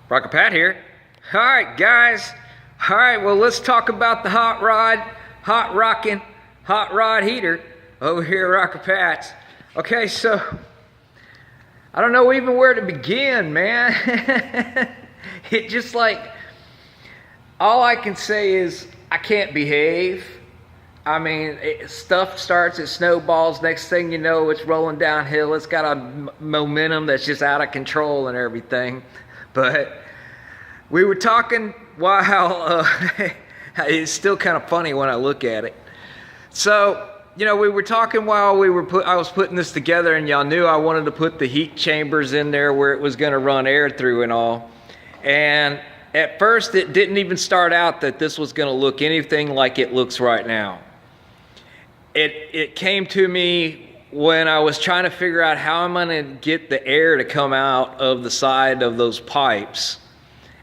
Rocker Pat here. All right, guys. All right, well, let's talk about the hot rod heater over here at Rocker Pat's. Okay, so I don't know even where to begin, man. It just like, all I can say is I can't behave. I mean, stuff starts, it snowballs. Next thing you know, it's rolling downhill. It's got a momentum that's just out of control and everything. But we were talking while, it's still kind of funny when I look at it. So, you know, we were talking while I was putting this together, and y'all knew I wanted to put the heat chambers in there where it was going to run air through and all. And at first, it didn't even start out that this was going to look anything like it looks right now. It came to me when I was trying to figure out how I'm going to get the air to come out of the side of those pipes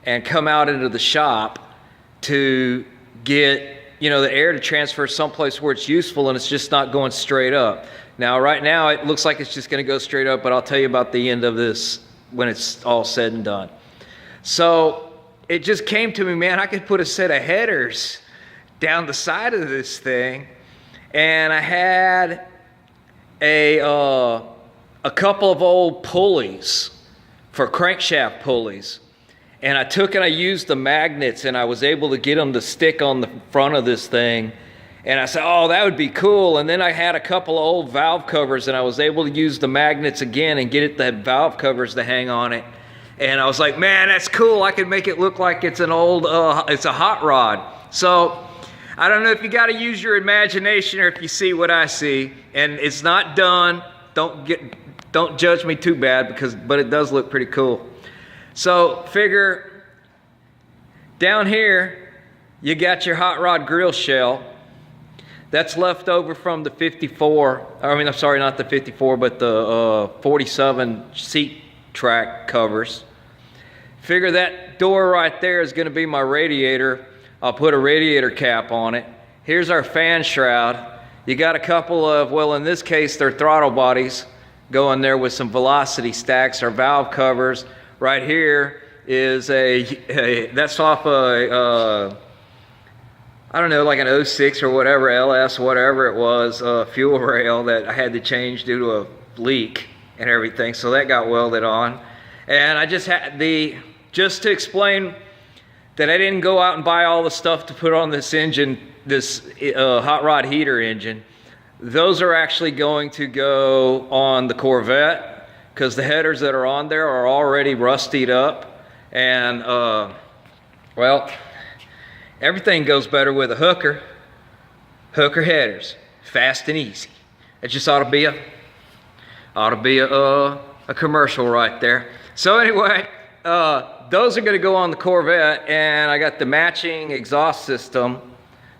and come out into the shop to get, you know, the air to transfer someplace where it's useful and it's just not going straight up. Now, right now, it looks like it's just going to go straight up, but I'll tell you about the end of this when it's all said and done. So it just came to me, man, I could put a set of headers down the side of this thing, and I had a couple of old pulleys for crankshaft pulleys, and I took and I used the magnets, and I was able to get them to stick on the front of this thing, and I said, oh, that would be cool. And then I had a couple of old valve covers, and I was able to use the magnets again and get the valve covers to hang on it. And I was like, man, that's cool. I could make it look like it's an old, it's a hot rod. So I don't know if you got to use your imagination or if you see what I see. And it's not done. Don't judge me too bad, but it does look pretty cool. So figure down here, you got your hot rod grill shell. That's left over from the 54. I mean, I'm sorry, not the 54, but the 47 seat track covers. Figure that door right there is going to be my radiator. I'll put a radiator cap on it. Here's our fan shroud. You got a couple of, well, in this case, they're throttle bodies going there with some velocity stacks or valve covers. Right here is that's off a, I don't know, like an 06 or whatever, LS, whatever it was, fuel rail that I had to change due to a leak and everything, so that got welded on. And I just had just to explain that I didn't go out and buy all the stuff to put on this engine, this hot rod heater engine. Those are actually going to go on the Corvette because the headers that are on there are already rustied up. And well, everything goes better with a hooker headers, fast and easy. It just ought to be a commercial right there. So anyway, those are going to go on the Corvette, and I got the matching exhaust system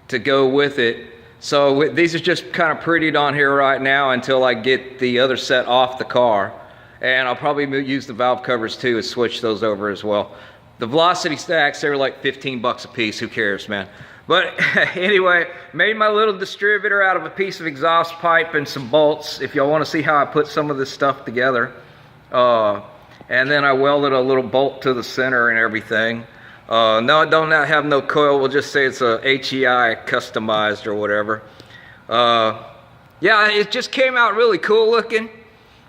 to go with it. So these are just kind of prettied on here right now until I get the other set off the car. And I'll probably use the valve covers too and switch those over as well. The velocity stacks, they were like 15 bucks a piece. Who cares, man? But anyway, made my little distributor out of a piece of exhaust pipe and some bolts, if y'all want to see how I put some of this stuff together. And then I welded a little bolt to the center and everything. No, I don't have no coil. We'll just say it's a HEI customized or whatever. Yeah, it just came out really cool looking.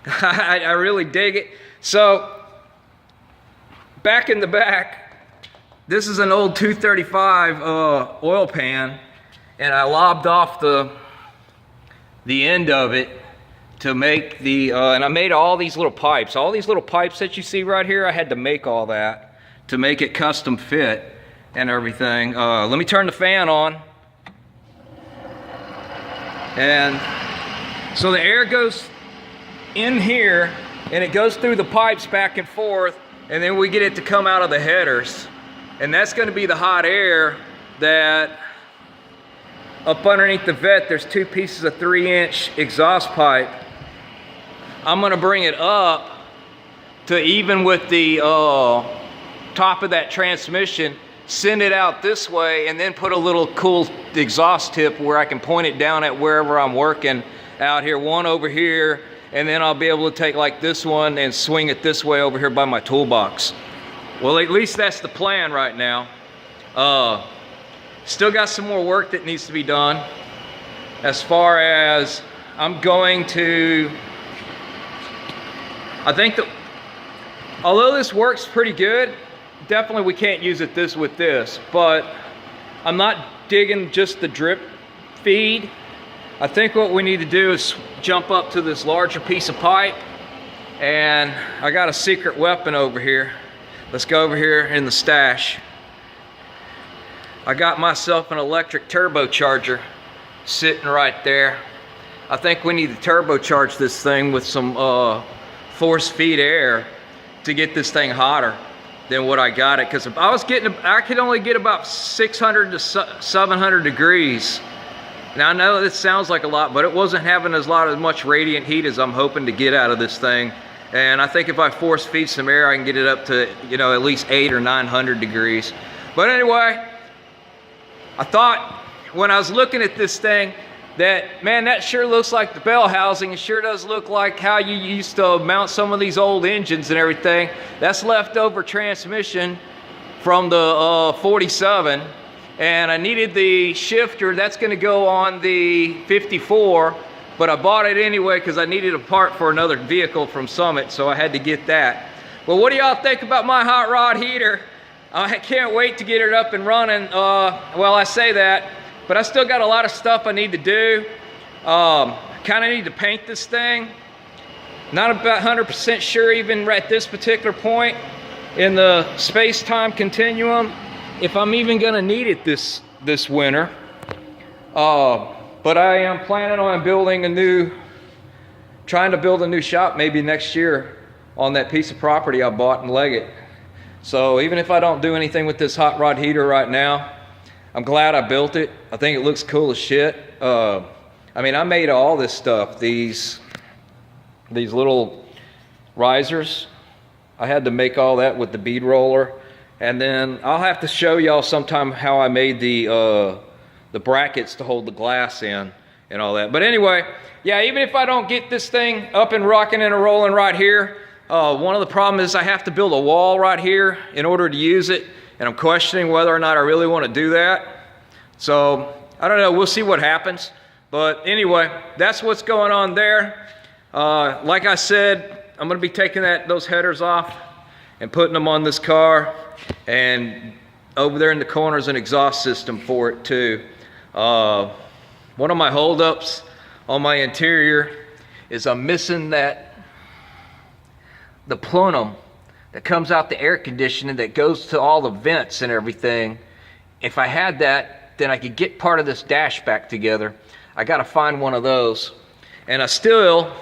I really dig it. So, back in the back, this is an old 235 oil pan, and I lobbed off the end of it to make the, and I made all these little pipes. All these little pipes that you see right here, I had to make all that to make it custom fit and everything. Let me turn the fan on. And so the air goes in here, and it goes through the pipes back and forth, and then we get it to come out of the headers. And that's going to be the hot air that up underneath the vet, there's two pieces of 3-inch exhaust pipe. I'm going to bring it up to even with the top of that transmission, send it out this way, and then put a little cool exhaust tip where I can point it down at wherever I'm working out here. One over here, and then I'll be able to take like this one and swing it this way over here by my toolbox. Well, at least that's the plan right now. Still got some more work that needs to be done. As far as I'm going to, I think that although this works pretty good, definitely we can't use it with this, but I'm not digging just the drip feed. I think what we need to do is jump up to this larger piece of pipe, and I got a secret weapon over here. Let's go over here in the stash. I got myself an electric turbocharger sitting right there. I think we need to turbocharge this thing with some force feed air to get this thing hotter than what I got it, because I could only get about 600 to 700 degrees. Now I know this sounds like a lot, but it wasn't having as much radiant heat as I'm hoping to get out of this thing. And I think if I force feed some air, I can get it up to, you know, at least 800 or 900 degrees. But anyway, I thought when I was looking at this thing that, man, that sure looks like the bell housing. It sure does look like how you used to mount some of these old engines and everything. That's leftover transmission from the 47. And I needed the shifter. That's going to go on the 54. But I bought it anyway because I needed a part for another vehicle from Summit, so I had to get that. Well, what do y'all think about my hot rod heater? I can't wait to get it up and running. Well, I say that, but I still got a lot of stuff I need to do. Kind of need to paint this thing. Not about 100% sure even at this particular point in the space-time continuum if I'm even gonna need it this winter. But I am planning on trying to build a new shop maybe next year on that piece of property I bought in Leggett. So even if I don't do anything with this hot rod heater right now, I'm glad I built it. I think it looks cool as shit. I mean, I made all this stuff, these little risers. I had to make all that with the bead roller. And then I'll have to show y'all sometime how I made the brackets to hold the glass in and all that. But anyway, yeah, even if I don't get this thing up and rocking and rolling right here, one of the problems is I have to build a wall right here in order to use it, and I'm questioning whether or not I really want to do that. So I don't know, we'll see what happens. But anyway, that's what's going on there. Like I said, I'm going to be taking those headers off and putting them on this car, and over there in the corner is an exhaust system for it too. One of my holdups on my interior is I'm missing the plenum that comes out the air conditioning that goes to all the vents and everything. If I had that, then I could get part of this dash back together. I gotta find one of those. And I still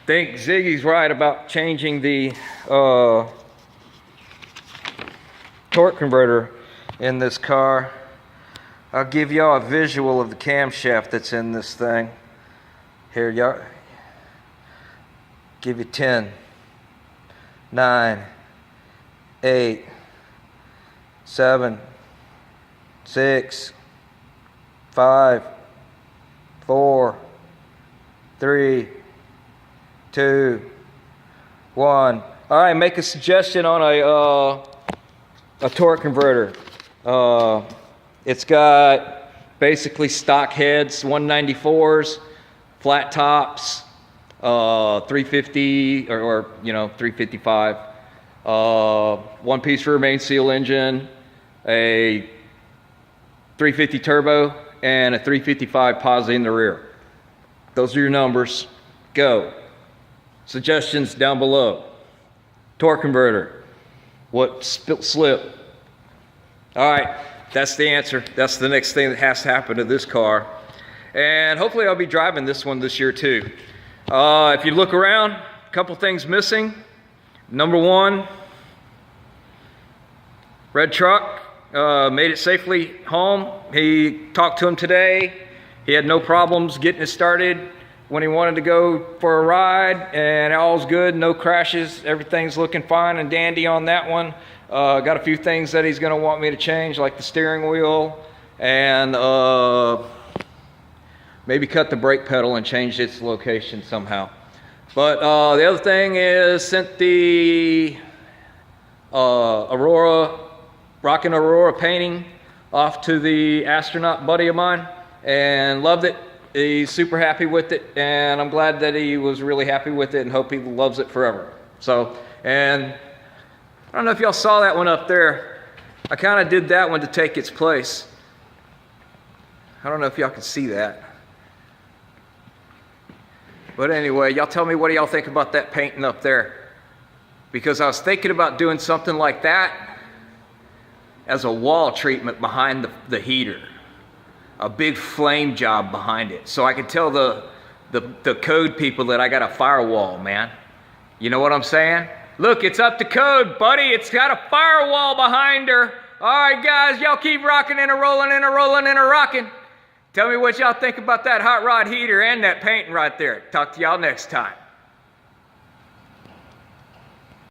think Ziggy's right about changing the torque converter in this car. I'll give y'all a visual of the camshaft that's in this thing. Here, y'all. Give you 10, 9, 8, 7, 6, 5, 4, 3, 2, 1. All right, make a suggestion on a torque converter. It's got basically stock heads, 194s, flat tops, 350 or 355, one piece rear main seal engine, a 350 turbo, and a 355 posi in the rear. Those are your numbers. Go. Suggestions down below. Torque converter. What slip? All right, that's the answer. That's the next thing that has to happen to this car. And hopefully I'll be driving this one this year too. If you look around, a couple things missing. Number one, red truck made it safely home. He talked to him today. He had no problems getting it started when he wanted to go for a ride, and all's good, no crashes. Everything's looking fine and dandy on that one. Got a few things that he's gonna want me to change, like the steering wheel, and maybe cut the brake pedal and change its location somehow. But the other thing is, sent the Aurora, rocking Aurora painting off to the astronaut buddy of mine, and loved it. He's super happy with it, and I'm glad that he was really happy with it, and hope he loves it forever. So, and I don't know if y'all saw that one up there. I kind of did that one to take its place. I don't know if y'all can see that. But anyway, y'all tell me, what do y'all think about that painting up there? Because I was thinking about doing something like that as a wall treatment behind the heater. A big flame job behind it. So I could tell the code people that I got a firewall, man. You know what I'm saying? Look, it's up to code, buddy. It's got a firewall behind her. All right, guys, y'all keep rocking and a rolling and a rolling and a rocking. Tell me what y'all think about that hot rod heater and that painting right there. Talk to y'all next time.